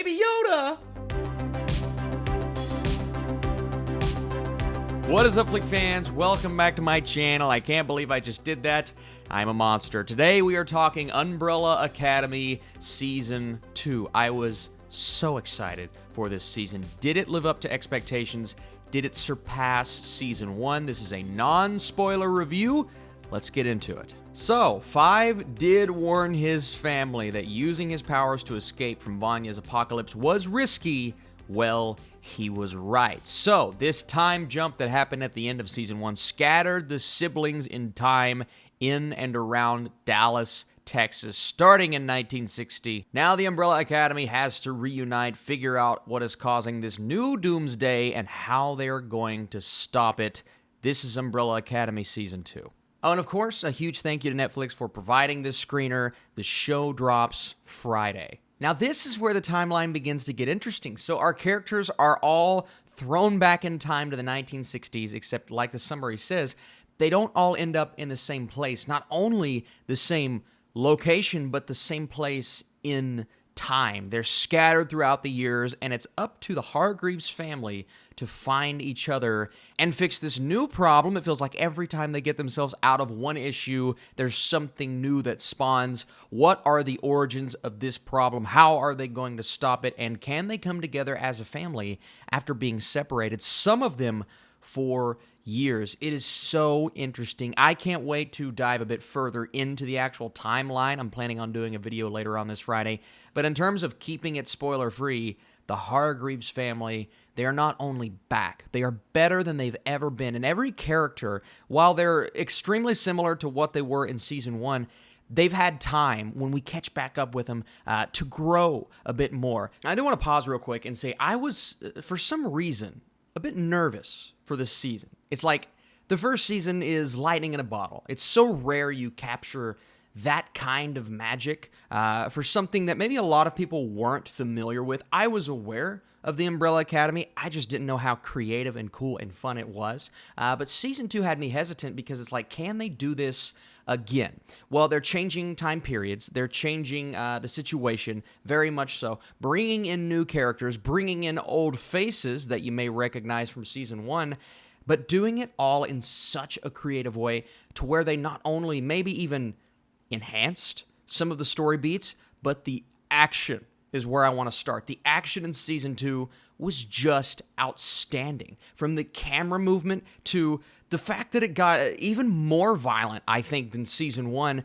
Baby Yoda! What is up, Flick fans? Welcome back to my channel. I can't believe I just did that. I'm a monster. Today we are talking Umbrella Academy Season 2. I was so excited for this season. Did it live up to expectations? Did it surpass Season 1? This is a non-spoiler review. Let's get into it. So, Five did warn his family that using his powers to escape from Vanya's apocalypse was risky. Well, he was right. So, this time jump that happened at the end of Season 1 scattered the siblings in time in and around Dallas, Texas, starting in 1960. Now the Umbrella Academy has to reunite, figure out what is causing this new doomsday, and how they are going to stop it. This is Umbrella Academy Season 2. Oh, and of course, a huge thank you to Netflix for providing this screener. The show drops Friday. Now, this is where the timeline begins to get interesting. So our characters are all thrown back in time to the 1960s, except like the summary says, they don't all end up in the same place. Not only the same location, but the same place in time. They're scattered throughout the years, and it's up to the Hargreeves family to find each other and fix this new problem. It feels like every time they get themselves out of one issue, there's something new that spawns. What are the origins of this problem? How are they going to stop it? And can they come together as a family after being separated, some of them for years? It is so interesting. I can't wait to dive a bit further into the actual timeline. I'm planning on doing a video later on this Friday. But in terms of keeping it spoiler-free, the Hargreeves family, they are not only back, they are better than they've ever been. And every character, while they're extremely similar to what they were in Season 1, they've had time, when we catch back up with them, to grow a bit more. I do want to pause real quick and say I was, for some reason, a bit nervous for this season. It's like the first season is lightning in a bottle. It's so rare you capture that kind of magic for something that maybe a lot of people weren't familiar with. I was aware of the Umbrella Academy. I just didn't know how creative and cool and fun it was. But Season 2 had me hesitant because it's like, can they do this again? Well, they're changing time periods. They're changing the situation, very much so. Bringing in new characters, bringing in old faces that you may recognize from Season 1, but doing it all in such a creative way to where they not only maybe even enhanced some of the story beats, but the action is where I want to start. The action in Season 2 was just outstanding. From the camera movement to the fact that it got even more violent, I think, than Season 1,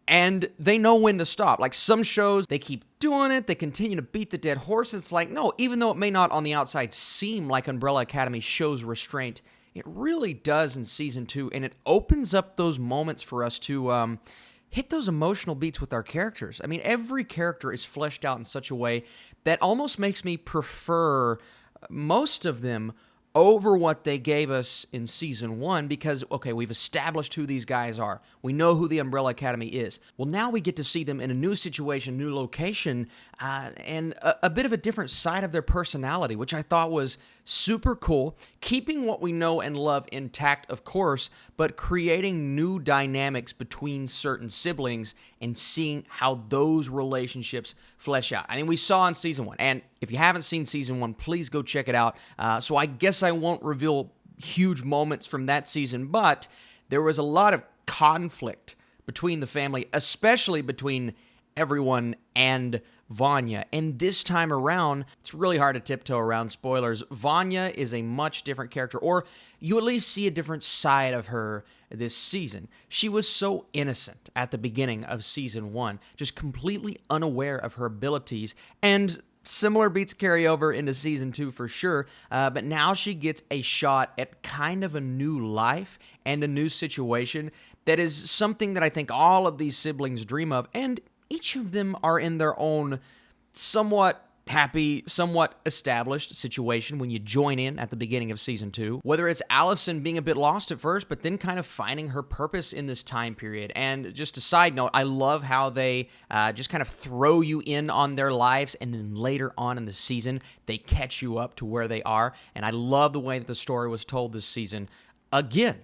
and they know when to stop. Like some shows, they keep doing it, they continue to beat the dead horse. It's like, no, even though it may not on the outside seem like Umbrella Academy shows restraint, it really does in Season 2, and it opens up those moments for us to hit those emotional beats with our characters. I mean, every character is fleshed out in such a way that almost makes me prefer most of them over what they gave us in Season 1 because, okay, we've established who these guys are. We know who the Umbrella Academy is. Well, now we get to see them in a new situation, new location, and a bit of a different side of their personality, which I thought was super cool, keeping what we know and love intact, of course, but creating new dynamics between certain siblings and seeing how those relationships flesh out. I mean, we saw in Season 1, and if you haven't seen Season 1, please go check it out. So I guess I won't reveal huge moments from that season, but there was a lot of conflict between the family, especially between everyone and Vanya. And this time around, it's really hard to tiptoe around spoilers. Vanya is a much different character, or you at least see a different side of her this season. She was so innocent at the beginning of Season 1, just completely unaware of her abilities, and similar beats carry over into Season 2 for sure, but now she gets a shot at kind of a new life and a new situation that is something that I think all of these siblings dream of, and each of them are in their own somewhat happy, somewhat established situation when you join in at the beginning of Season 2. Whether it's Allison being a bit lost at first, but then kind of finding her purpose in this time period. And just a side note, I love how they just kind of throw you in on their lives, and then later on in the season, they catch you up to where they are. And I love the way that the story was told this season. Again,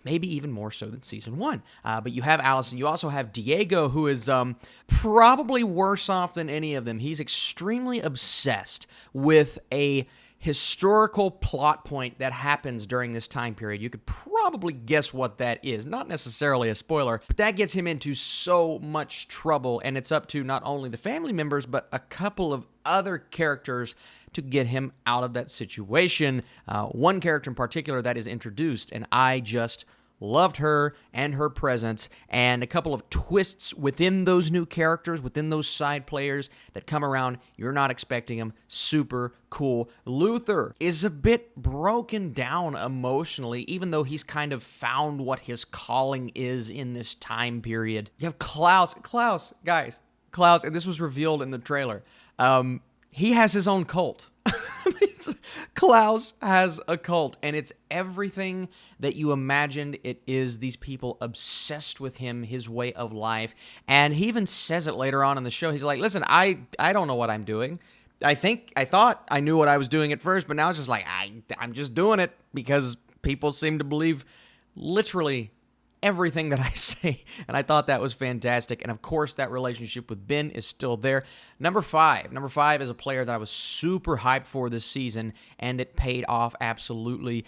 maybe even more so than season 1. But you have Allison. You also have Diego, who is probably worse off than any of them. He's extremely obsessed with a historical plot point that happens during this time period. You could probably guess what that is. Not necessarily a spoiler, but that gets him into so much trouble, and it's up to not only the family members, but a couple of other characters to get him out of that situation. One character in particular that is introduced, and I just loved her and her presence, and a couple of twists within those new characters, within those side players that come around. You're not expecting them. Super cool. Luther is a bit broken down emotionally, even though he's kind of found what his calling is in this time period. You have Klaus, guys, and this was revealed in the trailer. He has his own cult. Klaus has a cult, and it's everything that you imagined it is. These people obsessed with him, his way of life, and he even says it later on in the show. He's like, listen, I don't know what I'm doing. I thought I knew what I was doing at first, but now it's just like, I'm just doing it because people seem to believe literally everything that I say, and I thought that was fantastic. And of course, that relationship with Ben is still there. Number five is a player that I was super hyped for this season, and it paid off absolutely.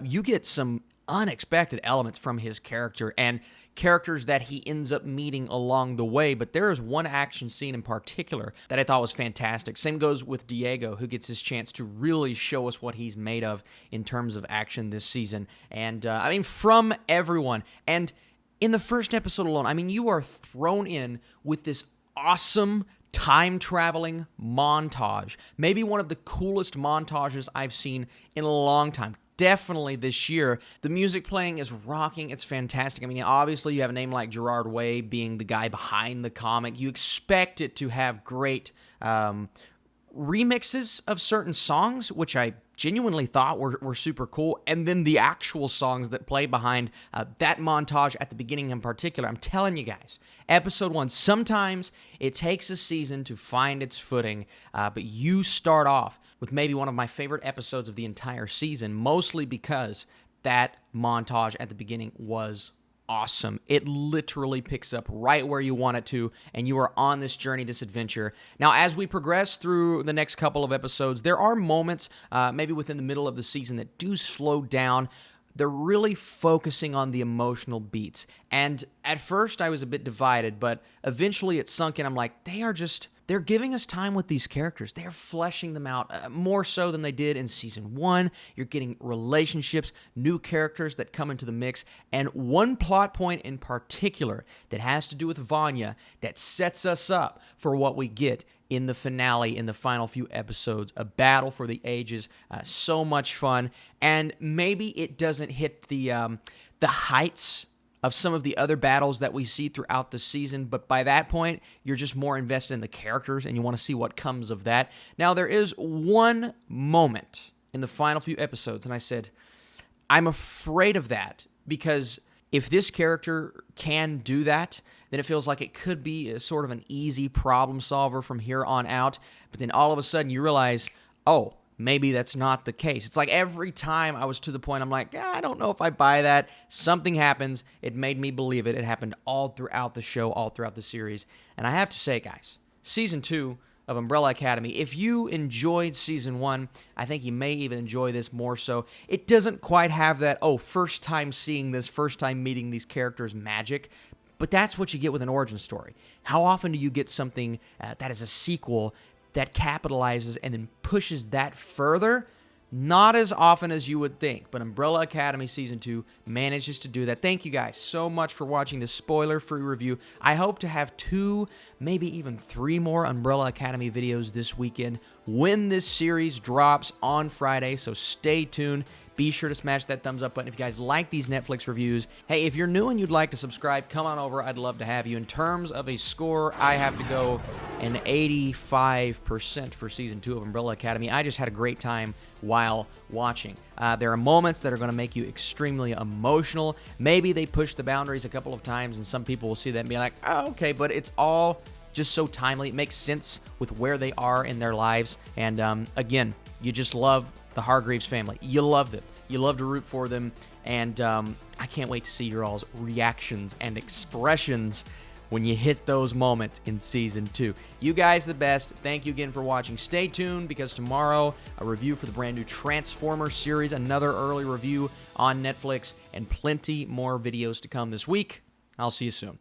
You get some unexpected elements from his character and characters that he ends up meeting along the way, but there is one action scene in particular that I thought was fantastic. Same goes with Diego, who gets his chance to really show us what he's made of in terms of action this season. And from everyone. And in the first episode alone, you are thrown in with this awesome time-traveling montage. Maybe one of the coolest montages I've seen in a long time. Definitely this year. The music playing is rocking. It's fantastic. Obviously, you have a name like Gerard Way being the guy behind the comic. You expect it to have great remixes of certain songs, which I genuinely thought were super cool. And then the actual songs that play behind that montage at the beginning in particular. I'm telling you guys, episode 1, sometimes it takes a season to find its footing, but you start off with maybe one of my favorite episodes of the entire season, mostly because that montage at the beginning was awesome. It literally picks up right where you want it to, and you are on this journey, this adventure. Now, as we progress through the next couple of episodes, there are moments, maybe within the middle of the season, that do slow down. They're really focusing on the emotional beats. And at first, I was a bit divided, but eventually it sunk in. I'm like, they're giving us time with these characters. They're fleshing them out more so than they did in season 1. You're getting relationships, new characters that come into the mix, and one plot point in particular that has to do with Vanya that sets us up for what we get in the finale, in the final few episodes. A battle for the ages, so much fun, and maybe it doesn't hit the heights of some of the other battles that we see throughout the season, but by that point, you're just more invested in the characters, and you want to see what comes of that. Now, there is one moment in the final few episodes, and I said, I'm afraid of that, because if this character can do that, then it feels like it could be a sort of an easy problem solver from here on out, but then all of a sudden you realize, oh, maybe that's not the case. It's like every time I was to the point, I'm like, I don't know if I buy that. Something happens. It made me believe it. It happened all throughout the show, all throughout the series. And I have to say, guys, Season 2 of Umbrella Academy, if you enjoyed Season 1, I think you may even enjoy this more so. It doesn't quite have that, first time seeing this, first time meeting these characters magic, but that's what you get with an origin story. How often do you get something that is a sequel that capitalizes and then pushes that further? Not as often as you would think, but Umbrella Academy Season 2 manages to do that. Thank you guys so much for watching this spoiler-free review. I hope to have 2, maybe even 3 more Umbrella Academy videos this weekend when this series drops on Friday, so stay tuned. Be sure to smash that thumbs up button if you guys like these Netflix reviews. Hey, if you're new and you'd like to subscribe, come on over. I'd love to have you. In terms of a score, I have to go an 85% for Season 2 of Umbrella Academy. I just had a great time while watching. There are moments that are going to make you extremely emotional. Maybe they push the boundaries a couple of times, and some people will see that and be like, oh, okay, but it's all just so timely. It makes sense with where they are in their lives. And again, you just love the Hargreeves family. You love them. You love to root for them. And I can't wait to see your all's reactions and expressions when you hit those moments in Season 2. You guys the best. Thank you again for watching. Stay tuned, because tomorrow, a review for the brand new Transformers series, another early review on Netflix, and plenty more videos to come this week. I'll see you soon.